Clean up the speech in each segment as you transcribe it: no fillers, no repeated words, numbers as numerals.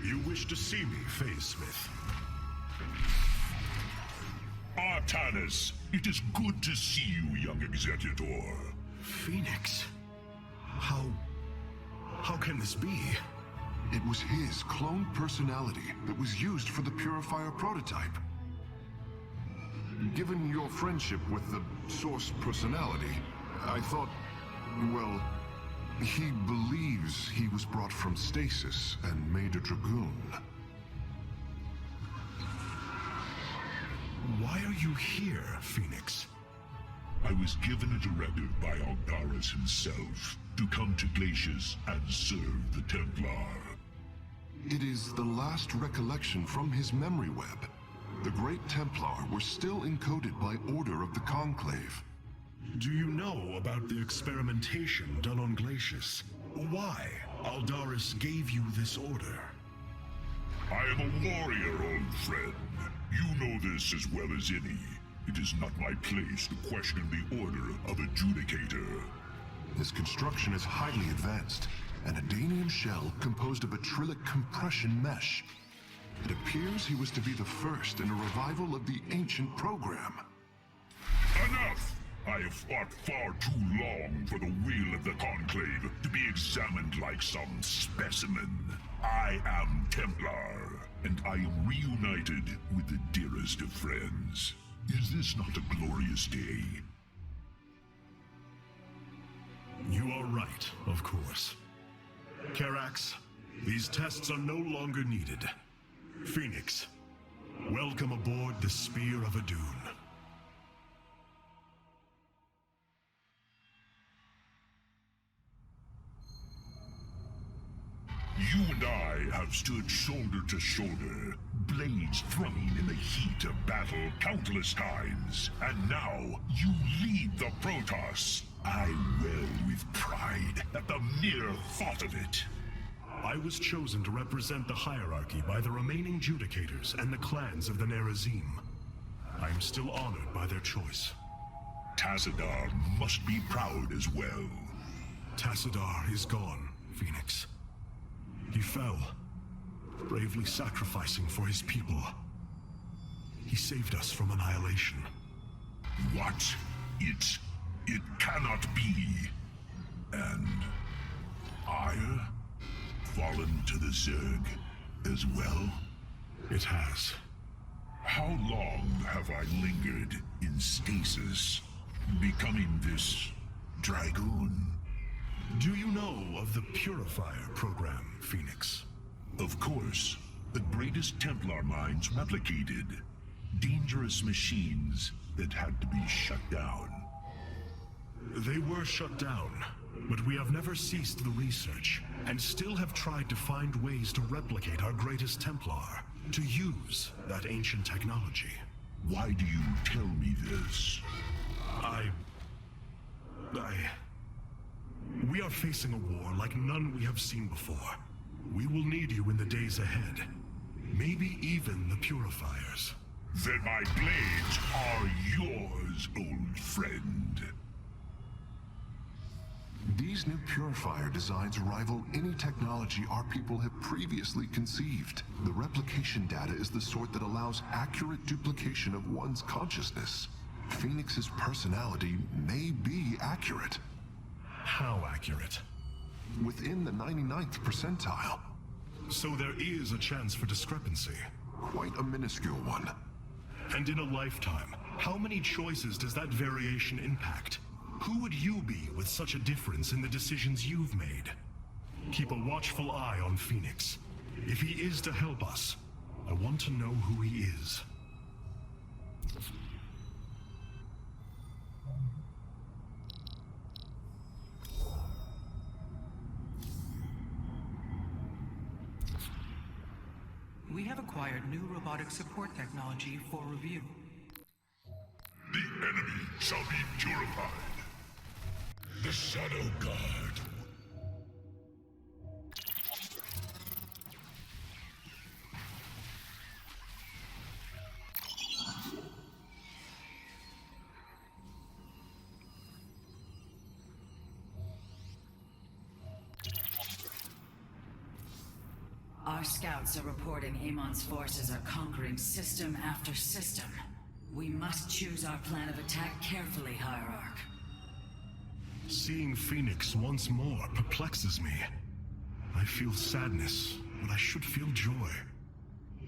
You wish to see me, Phase Smith? Artanis, it is good to see you, young Executor. Phoenix? How can this be? It was his cloned personality that was used for the Purifier prototype. Given your friendship with the Source personality, I thought, well, he believes he was brought from stasis and made a Dragoon. Why are you here, Phoenix? I was given a directive by Aldaris himself to come to Glacius and serve the Templar. It is the last recollection from his memory web. The Great Templar were still encoded by order of the Conclave. Do you know about the experimentation done on Glacius? Why Aldaris gave you this order? I am a warrior, old friend. You know this as well as any. It is not my place to question the order of Adjudicator. His construction is highly advanced, an Adanium shell composed of a trillic compression mesh. It appears he was to be the first in a revival of the ancient program. Enough! I have fought far too long for the will of the Conclave to be examined like some specimen. I am Templar, and I am reunited with the dearest of friends. Is this not a glorious day? You are right, of course. Karax, these tests are no longer needed. Phoenix, welcome aboard the Spear of Adun. You and I have stood shoulder to shoulder, blades thrumming in the heat of battle countless times. And now, you lead the Protoss. I well with pride at the mere thought of it. I was chosen to represent the hierarchy by the remaining Judicators and the clans of the Nerazim. I am still honored by their choice. Tassadar must be proud as well. Tassadar is gone, Phoenix. He fell, bravely sacrificing for his people. He saved us from annihilation. What? It cannot be. And Ire? Fallen to the Zerg as well? It has. How long have I lingered in stasis, becoming this Dragoon? Do you know of the Purifier program, Phoenix? Of course. The greatest Templar minds replicated. Dangerous machines that had to be shut down. They were shut down, but we have never ceased the research, and still have tried to find ways to replicate our greatest Templar, to use that ancient technology. Why do you tell me this? We are facing a war like none we have seen before. We will need you in the days ahead. Maybe even the Purifiers. Then my blades are yours, old friend. These new Purifier designs rival any technology our people have previously conceived. The replication data is the sort that allows accurate duplication of one's consciousness. Phoenix's personality may be accurate. How accurate? Within the 99th percentile. So there is a chance for discrepancy. Quite a minuscule one. And in a lifetime, how many choices does that variation impact? Who would you be with such a difference in the decisions you've made? Keep a watchful eye on Phoenix. If he is to help us, I want to know who he is. We have acquired new robotic support technology for review. The enemy shall be purified. The Shadow Guard. Our scouts are reporting Amon's forces are conquering system after system. We must choose our plan of attack carefully, Hierarch. Seeing Phoenix once more perplexes me. I feel sadness, but I should feel joy.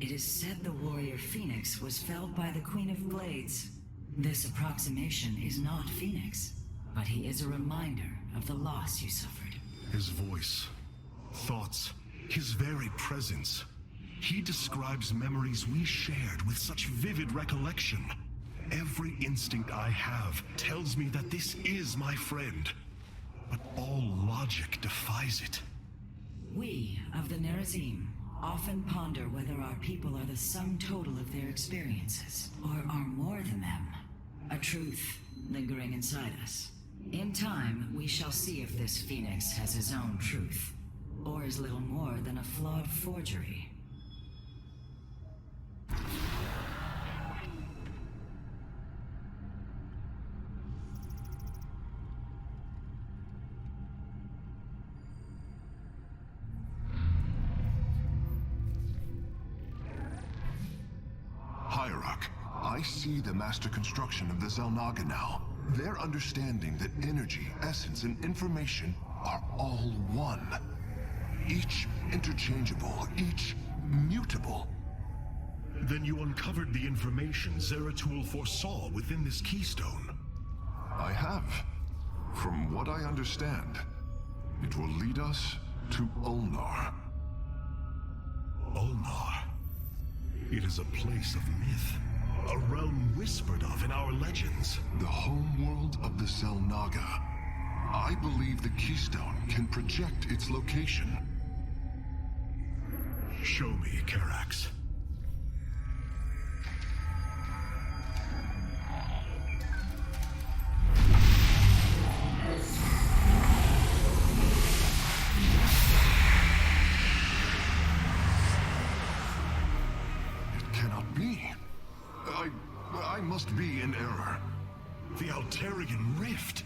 It is said the warrior Phoenix was felled by the Queen of Blades. This approximation is not Phoenix, but he is a reminder of the loss you suffered. His voice, thoughts, his very presence. He describes memories we shared with such vivid recollection. Every instinct I have tells me that this is my friend, but all logic defies it. We of the Nerazim often ponder whether our people are the sum total of their experiences, or are more than them. A truth lingering inside us. In time, we shall see if this Phoenix has his own truth, or is little more than a flawed forgery. Hierarch, I see the master construction of the Xel'Naga now. Their understanding that energy, essence, and information are all one. Each interchangeable, each mutable. Then you uncovered the information Zeratul foresaw within this keystone. I have. From what I understand, it will lead us to Ulnar. Ulnar. It is a place of myth. A realm whispered of in our legends. The homeworld of the Xel'Naga. I believe the keystone can project its location. Show me, Karax. It cannot be. I must be in error. The Altarian Rift.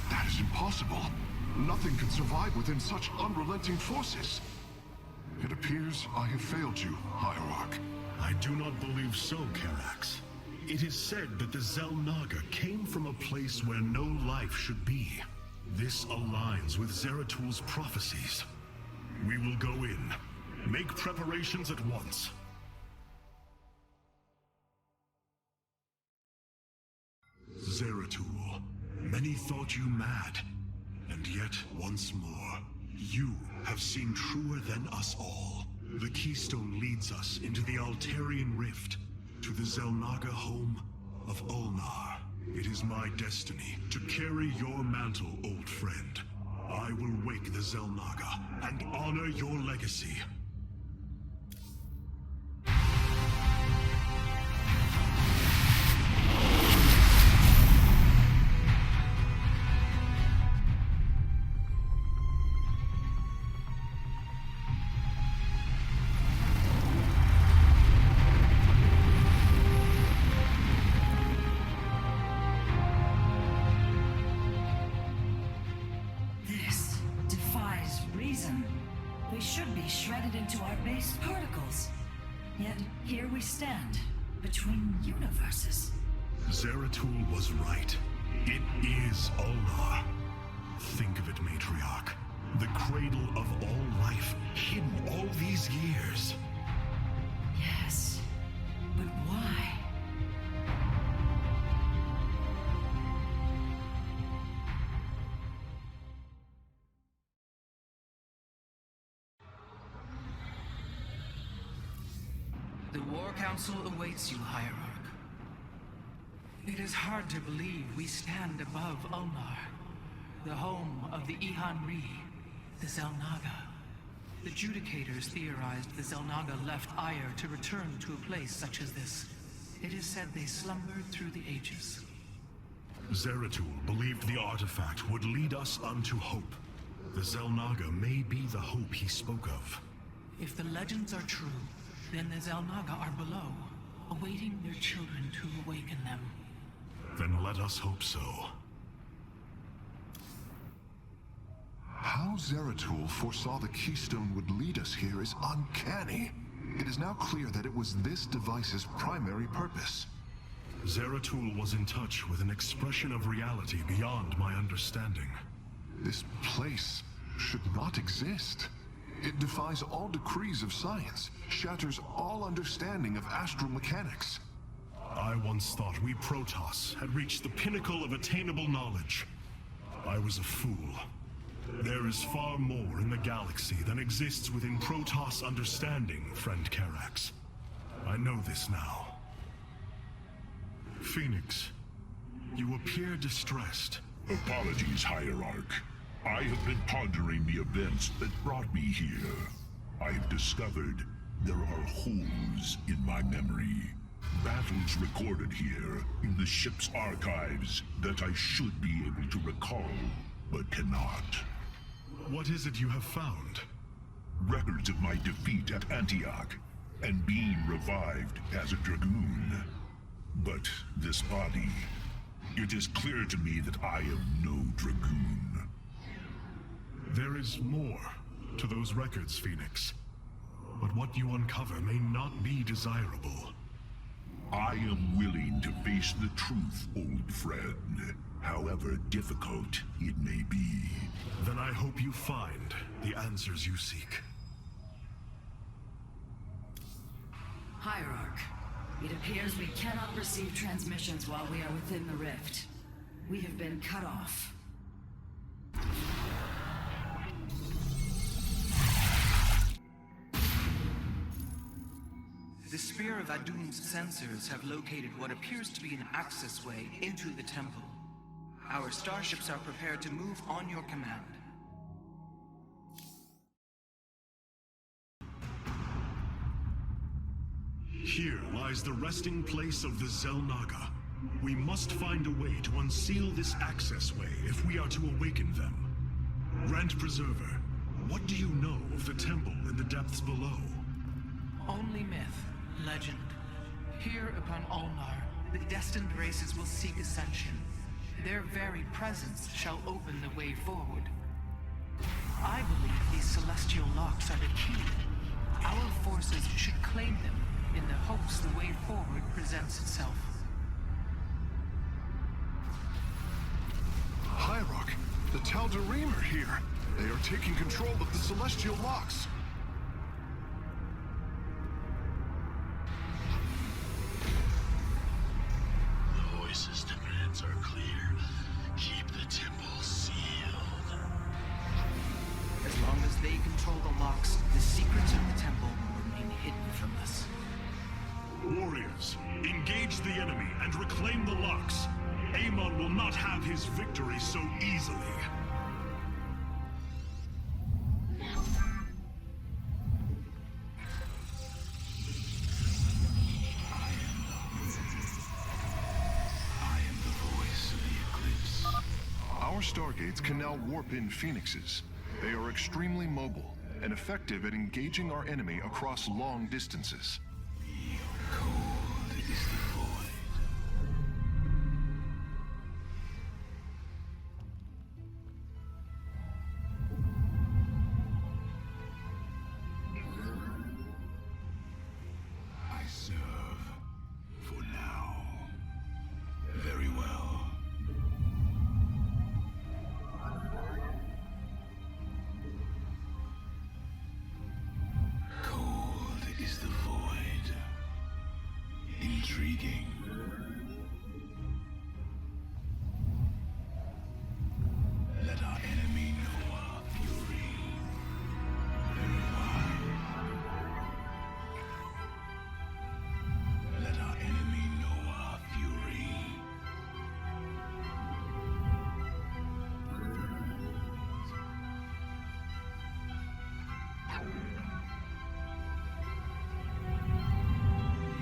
That is impossible. Nothing can survive within such unrelenting forces. It appears I have failed you, Hierarch. I do not believe so, Karax. It is said that the Xel'Naga came from a place where no life should be. This aligns with Zeratul's prophecies. We will go in. Make preparations at once. Zeratul, many thought you mad, and yet once more, you have seen truer than us all. The keystone leads us into the Altarian Rift, to the Xel'Naga home of Ulnar. It is my destiny to carry your mantle, old friend. I will wake the Xel'Naga and honor your legacy. This defies reason. We should be shredded into our base particles. Yet here we stand, between universes. Zeratul was right. It is Ulnar. Think of it, Matriarch. The cradle of all life, hidden all these years. Yes, but why? The War Council awaits you, Hierarch. It is hard to believe we stand above Ulnar, the home of the Ihan-Ri, the Xel'Naga. The Judicators theorized the Xel'Naga left Aiur to return to a place such as this. It is said they slumbered through the ages. Zeratul believed the artifact would lead us unto hope. The Xel'Naga may be the hope he spoke of. If the legends are true, then the Xel'Naga are below, awaiting their children to awaken them. Then let us hope so. How Zeratul foresaw the keystone would lead us here is uncanny. It is now clear that it was this device's primary purpose. Zeratul was in touch with an expression of reality beyond my understanding. This place should not exist. It defies all decrees of science, shatters all understanding of astral mechanics. I once thought we Protoss had reached the pinnacle of attainable knowledge. I was a fool. There is far more in the galaxy than exists within Protoss understanding, friend Karax. I know this now. Phoenix, you appear distressed. Apologies, Hierarch. I have been pondering the events that brought me here. I have discovered there are holes in my memory. Battles recorded here in the ship's archives that I should be able to recall, but cannot. What is it you have found? Records of my defeat at Antioch and being revived as a Dragoon. But this body, it is clear to me that I am no Dragoon. There is more to those records, Phoenix. But what you uncover may not be desirable. I am willing to face the truth, old friend, however difficult it may be. Then I hope you find the answers you seek. Hierarch, it appears we cannot receive transmissions while we are within the rift. We have been cut off. The Spear of Adun's sensors have located what appears to be an access way into the temple. Our starships are prepared to move on your command. Here lies the resting place of the Xel'Naga. We must find a way to unseal this access way if we are to awaken them. Grand Preserver, what do you know of the temple in the depths below? Only myth, legend. Here upon Ulnar, the destined races will seek ascension. Their very presence shall open the way forward. I believe these celestial locks are the key. Our forces should claim them in the hopes the way forward presents itself. Hierarch, the Tal'Darim are here. They are taking control of the celestial locks. The voice's demands are clear. Keep the temple sealed. As long as they control the locks, the secrets of the temple will remain hidden from us. Warriors, engage the enemy and reclaim the locks. Amon will not have his victory so easily. Our stargates can now warp in pheonixes. They are extremely mobile and effective at engaging our enemy across long distances. Cold is the void. I serve for now. Very well. Cold is the void. Intriguing. Let our enemy know our fury. Very well. Let our enemy know our fury.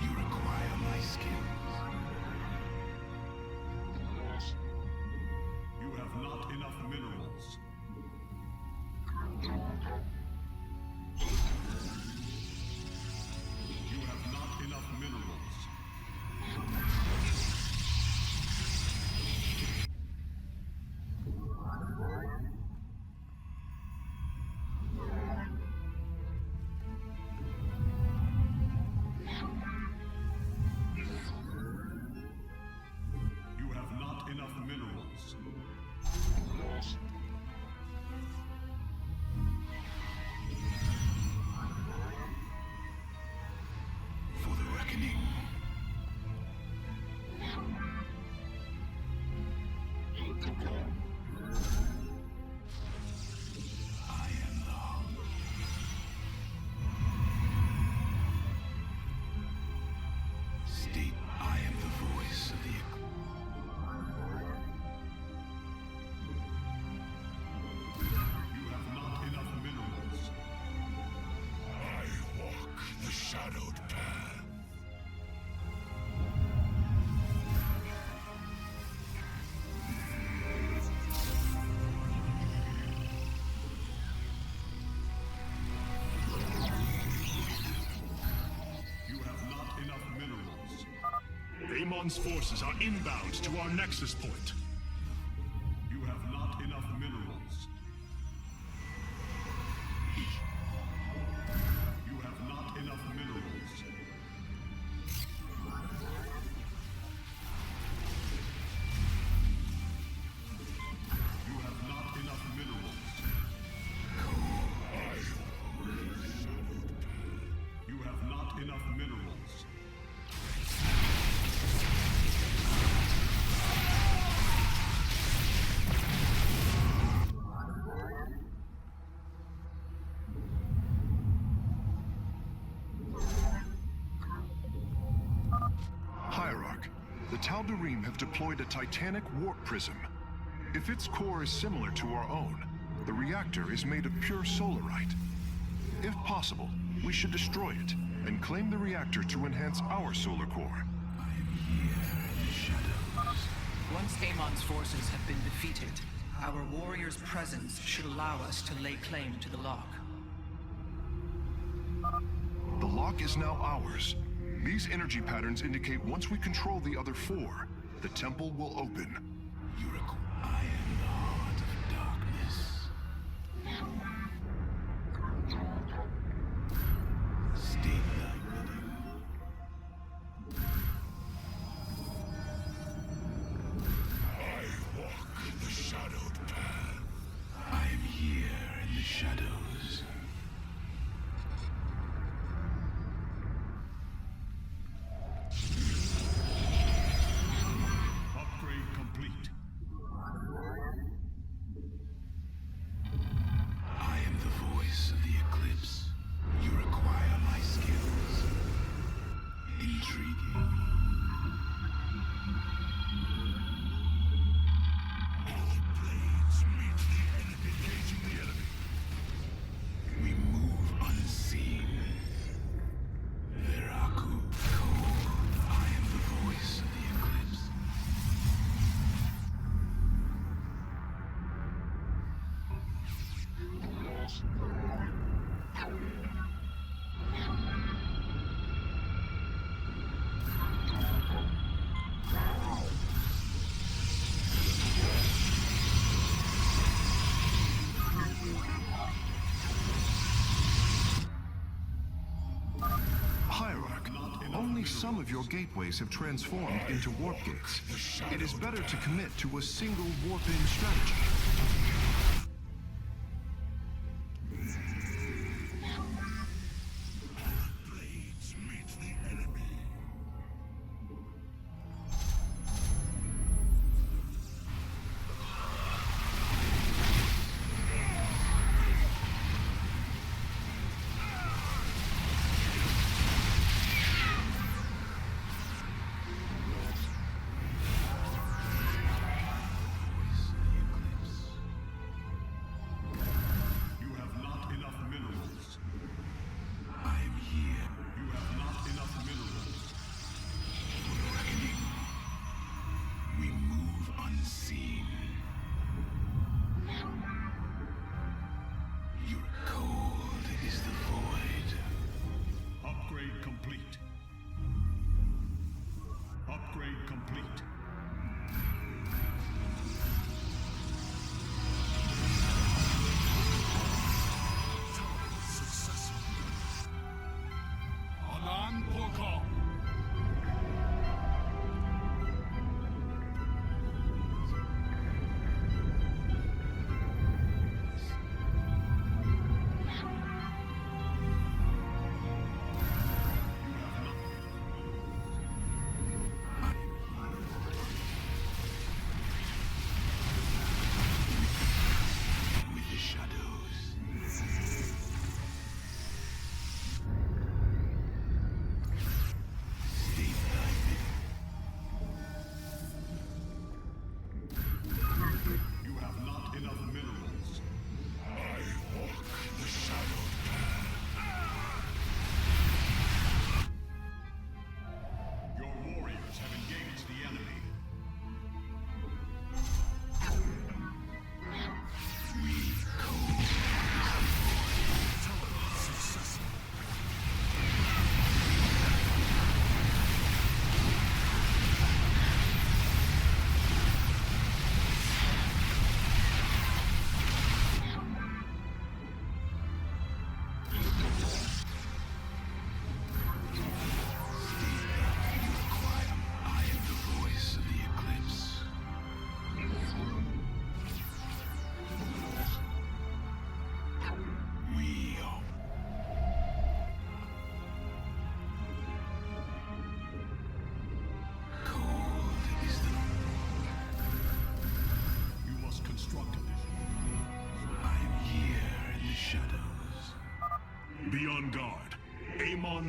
You require my skills. I am the hunger. State, I am the voice of the... You have not enough minerals. I walk the shadowed path. You have not enough minerals. Amon's forces are inbound to our nexus point. You have not enough minerals. You have not enough minerals. You have not enough minerals. You have not enough minerals. Hierarch, the Tal'Darim have deployed a titanic warp prism. If its core is similar to our own, the reactor is made of pure solarite. If possible, we should destroy it and claim the reactor to enhance our solar core. Once Amon's forces have been defeated, our warrior's presence should allow us to lay claim to the lock. The lock is now ours. These energy patterns indicate once we control the other four, the temple will open. I am the heart of darkness. State thy bidding. I walk the shadowed path. I am here in the shadows. Upgrade complete. I am the voice of the eclipse. You require my skills. Intriguing. All blades meet the enemy. Engaging the enemy. We move unseen. Veraku. I am the voice of the eclipse. Hierarch, only some of your gateways have transformed into warp gates. It is better to commit to a single warp-in strategy. Blades meet the enemy. You have not enough minerals. I am here. You have not enough minerals. Reckoning. We move unseen. Your cold is the void. Upgrade complete. Upgrade complete. Successful. Alan Poker.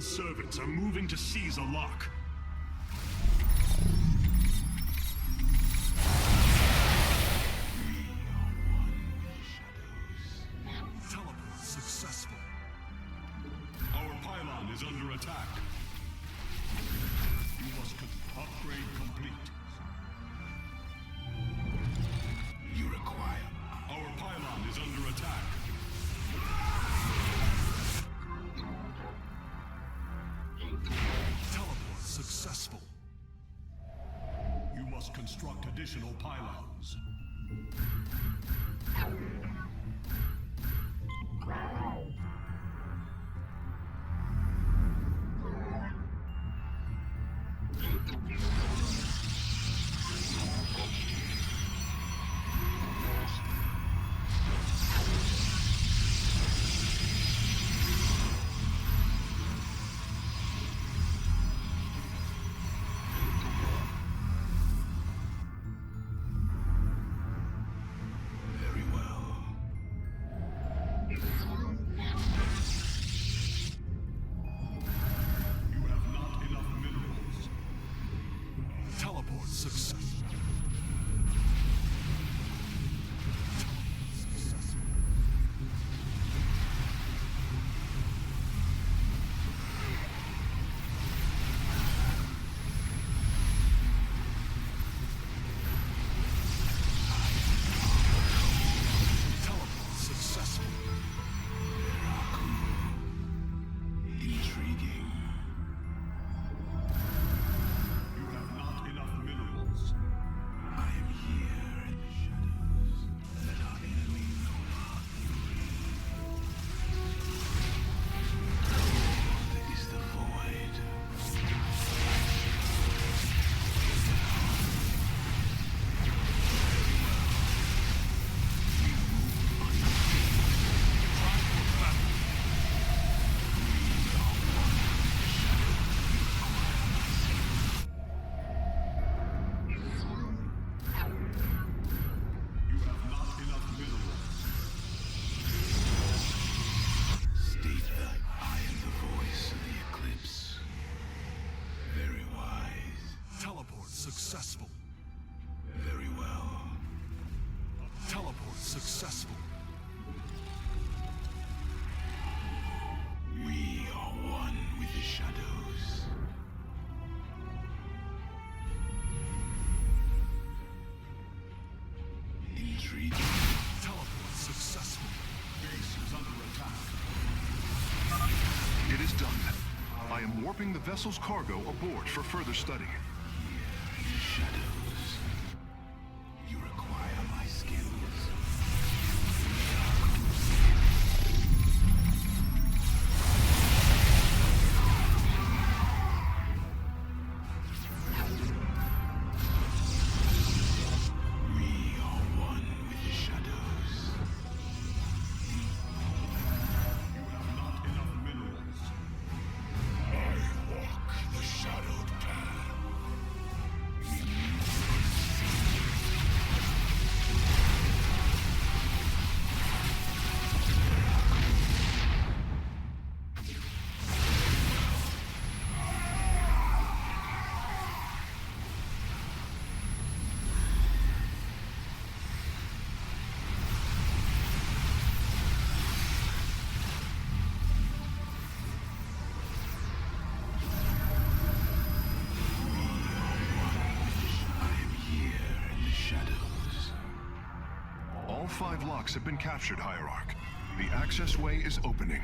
Amon's servants are moving to seize a lock. Teleport successful. Our pylon is under attack. You must upgrade complete. You require. Our pylon is under attack. Teleport successful. You must construct additional pylons. Very well. You have not enough minerals. Teleport success. Teleport successful. Intriguing. You have not enough minerals. I am here in the shadows. Let our enemy know our fury. There is the void. You have not enough minerals. State that I am the voice of the eclipse. Very wise. Teleport successful. Very well. Teleport successful. We are one with the shadows. Intriguing. Teleport successful. Base is under attack. It is done. I am warping the vessel's cargo aboard for further study. Here in the shadows. You require my skills. We are one with the shadows. You have not enough minerals. I walk the shadowed path. I am here in the shadows. All 5 locks have been captured, Hierarch. The access way is opening.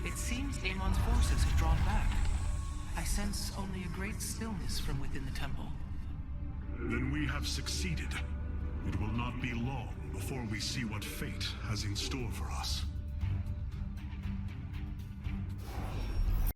It seems Amon's forces have drawn back. I sense only a great stillness from within the temple. Then we have succeeded. It will not be long before we see what fate has in store for us.